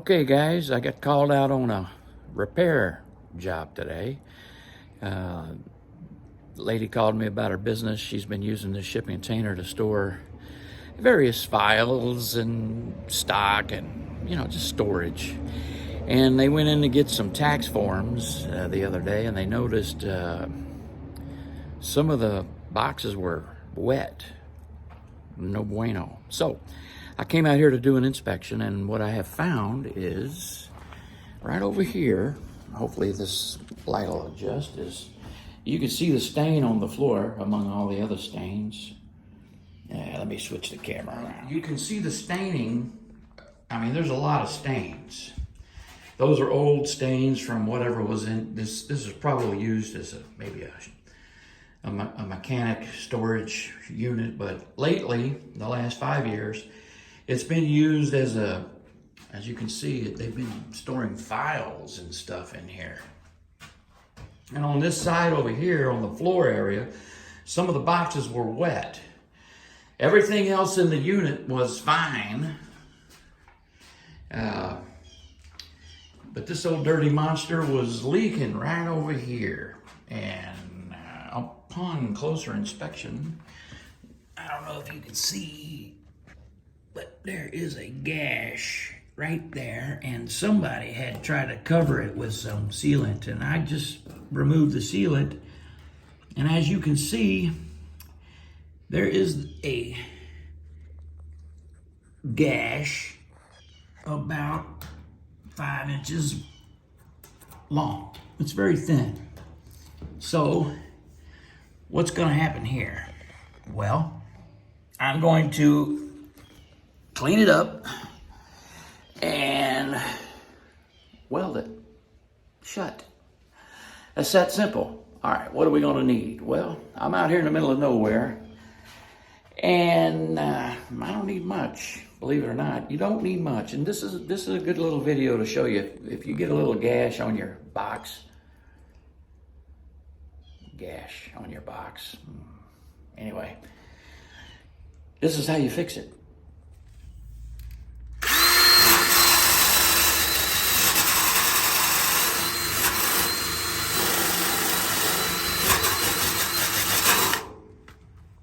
Okay guys, I got called out on a repair job today. The lady called me about her business. She's been using this shipping container to store various files and stock and, just storage. And they went in to get some tax forms the other day, and they noticed some of the boxes were wet. No bueno. So I came out here to do an inspection, and what I have found is right over here, hopefully this light will adjust, is you can see the stain on the floor among all the other stains. Let me switch the camera around. You can see the staining. I mean, there's a lot of stains. Those are old stains from whatever was in this. This is probably used as maybe a mechanic storage unit, but lately, the last 5 years, it's been used as you can see, they've been storing files and stuff in here. And on this side over here, on the floor area, some of the boxes were wet. Everything else in the unit was fine. But this old dirty monster was leaking right over here. And upon closer inspection, I don't know if you can see, but there is a gash right there, and somebody had tried to cover it with some sealant, and I just removed the sealant, and as you can see, there is a gash about 5 inches long. It's very thin. So what's going to happen here? Well, I'm going to clean it up and weld it shut. It's that simple. All right, what are we going to need? Well, I'm out here in the middle of nowhere, and I don't need much. Believe it or not, you don't need much. And this is a good little video to show you if you get a little gash on your box. Anyway, this is how you fix it.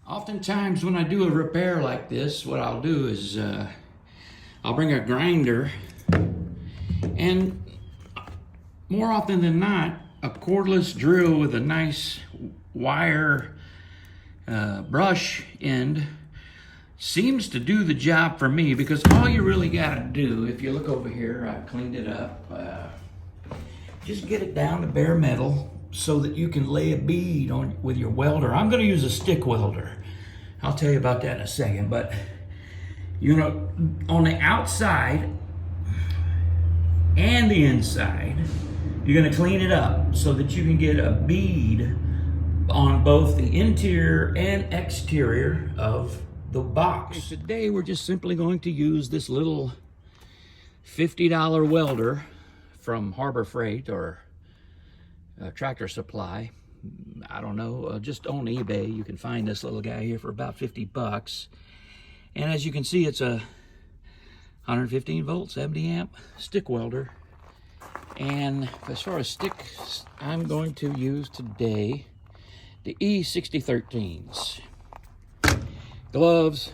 Oftentimes when I do a repair like this, what I'll do is I'll bring a grinder, and more often than not, a cordless drill with a nice wire brush end seems to do the job for me, because all you really got to do, if you look over here, I cleaned it up, just get it down to bare metal so that you can lay a bead on with your welder. I'm going to use a stick welder. I'll tell you about that in a second, but on the outside and the inside, you're going to clean it up so that you can get a bead on both the interior and exterior of the box. Okay, today we're just simply going to use this little $50 welder from Harbor Freight or Tractor Supply. I don't know, just on eBay you can find this little guy here for about 50 bucks. And as you can see, it's a 115 volt 70 amp stick welder. And as far as sticks, I'm going to use today the E6013s. Gloves,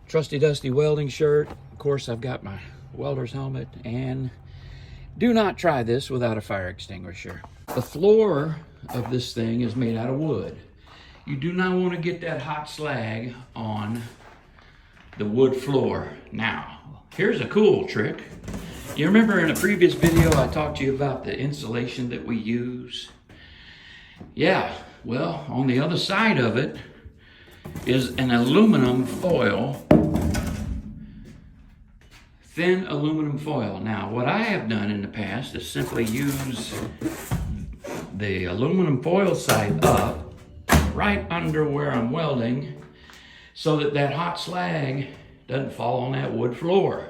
trusty dusty welding shirt, of course I've got my welder's helmet, and do not try this without a fire extinguisher. The floor of this thing is made out of wood. You do not want to get that hot slag on the wood floor. Now, here's a cool trick. You remember in a previous video I talked to you about the insulation that we use? Yeah, well, on the other side of it is an aluminum foil, thin aluminum foil. Now, what I have done in the past is simply use the aluminum foil side up right under where I'm welding so that that hot slag doesn't fall on that wood floor.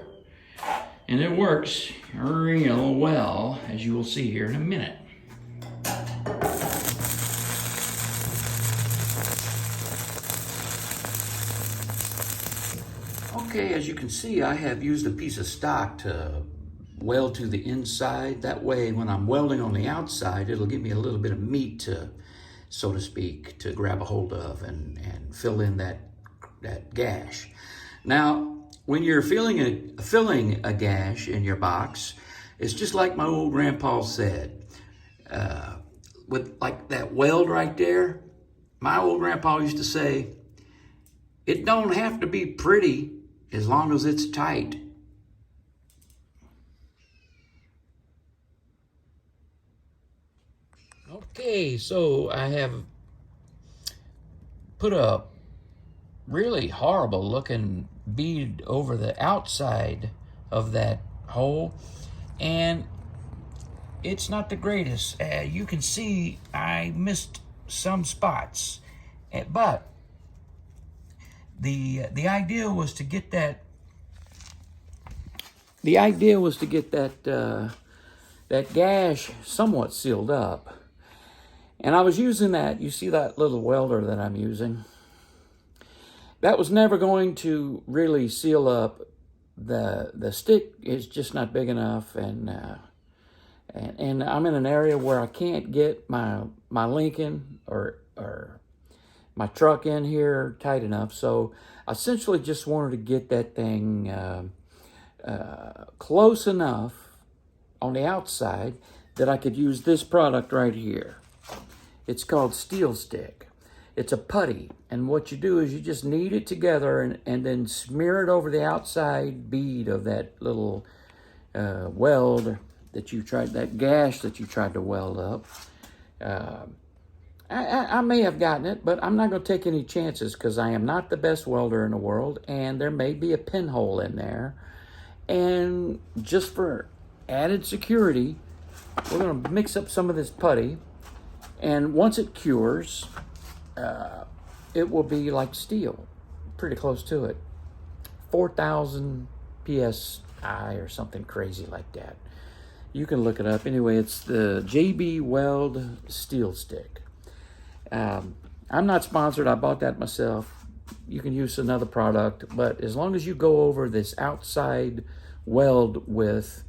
And it works real well, as you will see here in a minute. Okay, as you can see, I have used a piece of stock to weld to the inside. That way, when I'm welding on the outside, it'll give me a little bit of meat to, so to speak, to grab a hold of and fill in that gash. Now, when you're filling a gash in your box, it's just like my old grandpa said. With like that weld right there, my old grandpa used to say, it don't have to be pretty as long as it's tight. Okay, so I have put a really horrible looking bead over the outside of that hole, and it's not the greatest. You can see I missed some spots, but the idea was to get that. The idea was to get that gash somewhat sealed up, and I was using that. You see that little welder that I'm using? That was never going to really seal up. The stick is just not big enough, and I'm in an area where I can't get my Lincoln or my truck in here tight enough. So I essentially just wanted to get that thing close enough on the outside that I could use this product right here. It's called Steel Stick. It's a putty, and what you do is you just knead it together and then smear it over the outside bead of that little weld that you tried, that gash that you tried to weld up. I may have gotten it, but I'm not going to take any chances because I am not the best welder in the world, and there may be a pinhole in there. And just for added security, we're going to mix up some of this putty, and once it cures, it will be like steel, pretty close to it. 4,000 PSI or something crazy like that. You can look it up. Anyway, it's the JB Weld Steel Stick. I'm not sponsored. I bought that myself. You can use another product, but as long as you go over this outside weld with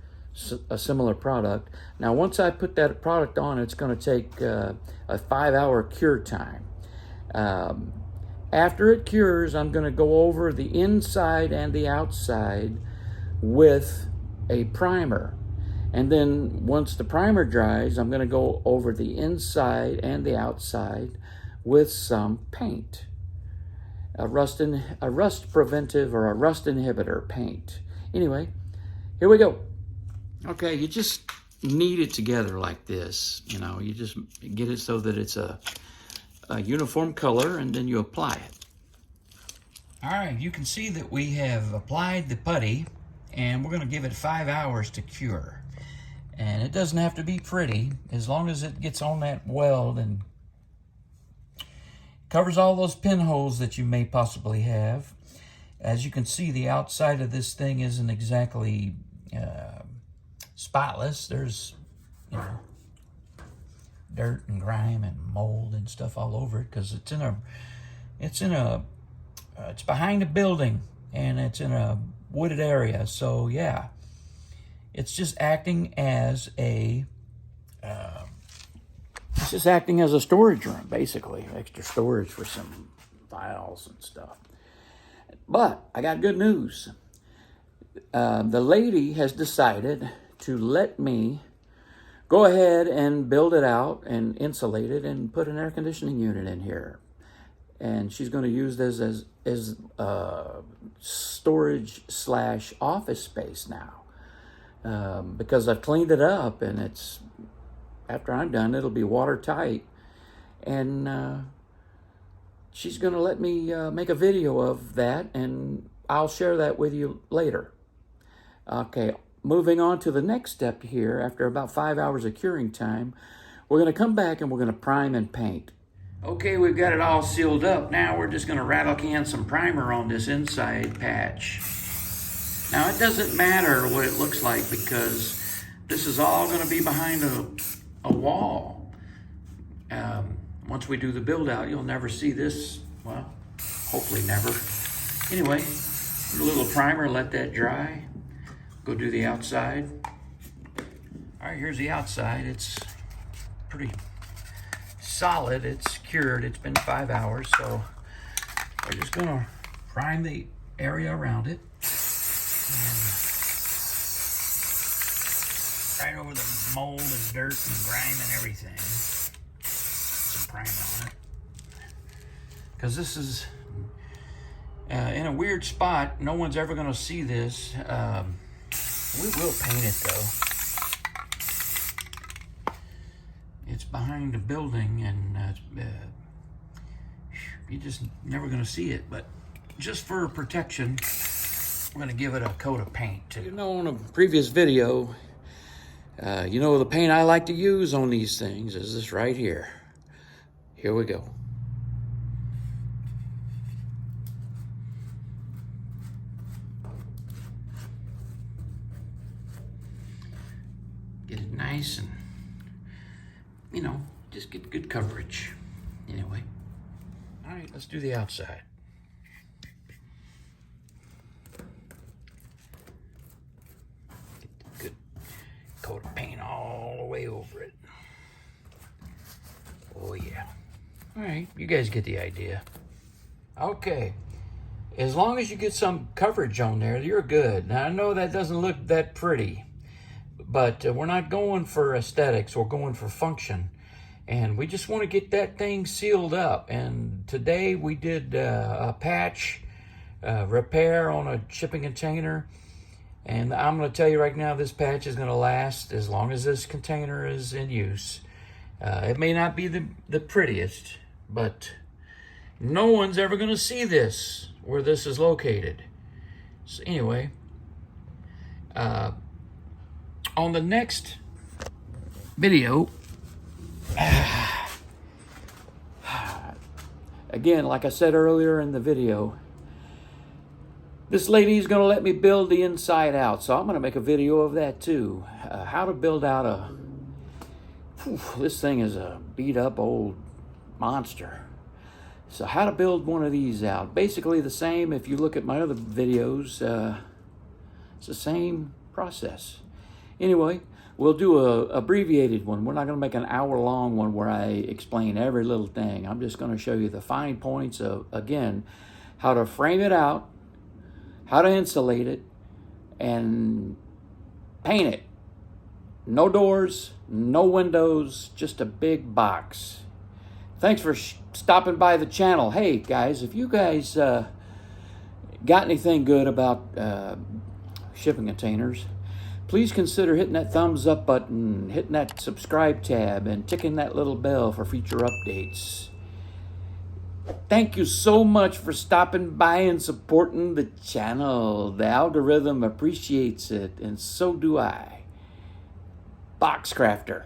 a similar product. Now, once I put that product on, it's going to take a 5-hour cure time. After it cures, I'm going to go over the inside and the outside with a primer. And then once the primer dries, I'm going to go over the inside and the outside with some paint. A rust preventive or a rust inhibitor paint. Anyway, here we go. Okay, you just knead it together like this. You know, you just get it so that it's a uniform color, and then you apply it. All right, you can see that we have applied the putty, and we're going to give it 5 hours to cure. And it doesn't have to be pretty, as long as it gets on that weld and covers all those pinholes that you may possibly have. As you can see, the outside of this thing isn't exactly spotless. There's, you know, dirt and grime and mold and stuff all over it because it's behind a building and it's in a wooded area. So yeah, it's just acting as a storage room, basically, extra storage for some files and stuff. But I got good news. The lady has decided to let me go ahead and build it out and insulate it and put an air conditioning unit in here. And she's going to use this as storage / office space now. Because I've cleaned it up, and it's, after I'm done, it'll be watertight. And she's going to let me make a video of that, and I'll share that with you later. Okay, moving on to the next step here. After about 5 hours of curing time, we're going to come back and we're going to prime and paint. Okay, we've got it all sealed up. Now we're just going to rattle can some primer on this inside patch. Now, it doesn't matter what it looks like because this is all going to be behind a wall. Once we do the build out, you'll never see this. Well, hopefully never. Anyway, Put a little primer, let that dry. Go do the outside. All right, here's the outside. It's pretty solid. It's cured. It's been 5 hours, so we're just gonna prime the area around it. And right over the mold and dirt and grime and everything. Some primer on it. Because this is in a weird spot. No one's ever going to see this. We will paint it though. It's behind a building, and you're just never going to see it. But just for protection, we're going to give it a coat of paint too. You know, in a previous video, you know the paint I like to use on these things is this right here. Here we go. Get it nice and, you know, just get good coverage. Anyway. All right, let's do the outside. Get the good coat of paint all the way over it. Oh, yeah. All right, you guys get the idea. Okay. As long as you get some coverage on there, you're good. Now, I know that doesn't look that pretty, but we're not going for aesthetics. We're going for function. And we just want to get that thing sealed up. And today we did a patch repair on a shipping container. And I'm going to tell you right now, this patch is going to last as long as this container is in use. It may not be the prettiest, but no one's ever going to see this, where this is located. So anyway, on the next video, again, like I said earlier in the video, this lady's going to let me build the inside out. So I'm going to make a video of that too. How to build out this thing is a beat up old monster. So how to build one of these out. Basically the same. If you look at my other videos, it's the same process. Anyway, we'll do a abbreviated one. We're not going to make an hour-long one where I explain every little thing. I'm just going to show you the fine points of, again, how to frame it out, how to insulate it, and paint it. No doors, no windows, just a big box. Thanks for stopping by the channel. Hey, guys, if you guys got anything good about shipping containers, please consider hitting that thumbs up button, hitting that subscribe tab, and ticking that little bell for future updates. Thank you so much for stopping by and supporting the channel. The algorithm appreciates it, and so do I. Box Crafter.